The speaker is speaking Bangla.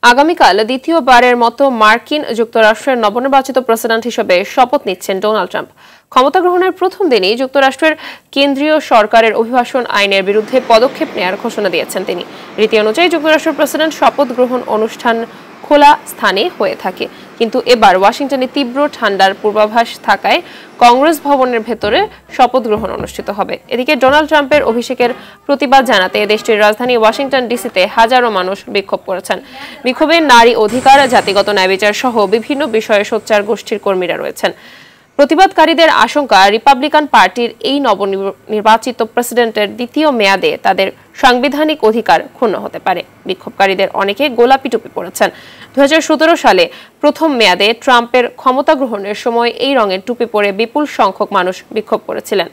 আগামীকাল দ্বিতীয়বারের মতো মার্কিন যুক্তরাষ্ট্রের নবনির্বাচিত প্রেসিডেন্ট হিসেবে শপথ নিচ্ছেন ডোনাল্ড ট্রাম্প। ক্ষমতা গ্রহণের প্রথম দিনই যুক্তরাষ্ট্রের কেন্দ্রীয় সরকারের অভিবাসন আইনের বিরুদ্ধে পদক্ষেপ নেওয়ার ঘোষণা দিয়েছেন তিনি। রীতি অনুযায়ী যুক্তরাষ্ট্রের প্রেসিডেন্ট শপথ গ্রহণ অনুষ্ঠান খোলা স্থানে হয়ে থাকে, কিন্তু এবার ওয়াশিংটনে তীব্র ঠান্ডার পূর্বাভাস থাকায় কংগ্রেস ভবনের ভেতরে শপথ গ্রহণ অনুষ্ঠিত হবে। এদিকে ডোনাল্ড ট্রাম্পের অভিষেকের প্রতিবাদ জানাতে দেশটির রাজধানী ওয়াশিংটন ডিসিতে হাজারো মানুষ বিক্ষোভ করেছেন। বিক্ষোভে নারী অধিকার, জাতিগত ন্যায়বিচার সহ বিভিন্ন বিষয়ে সোচ্চার গোষ্ঠীর কর্মীরা রয়েছেন। প্রতিবাদকারীদের আশঙ্কা, রিপাবলিকান পার্টির এই নবনির্বাচিত প্রেসিডেন্টের দ্বিতীয় মেয়াদে তাদের সাংবিধানিক অধিকার ক্ষুণ্ণ হতে পারে। বিক্ষোভকারীদের অনেকে গোলাপি টুপি পরেছেন। 2017 সালে প্রথম মেয়াদে ট্রাম্পের ক্ষমতা গ্রহণের সময় এই রঙের টুপি পরে বিপুল সংখ্যক মানুষ বিক্ষোভ করেছিলেন।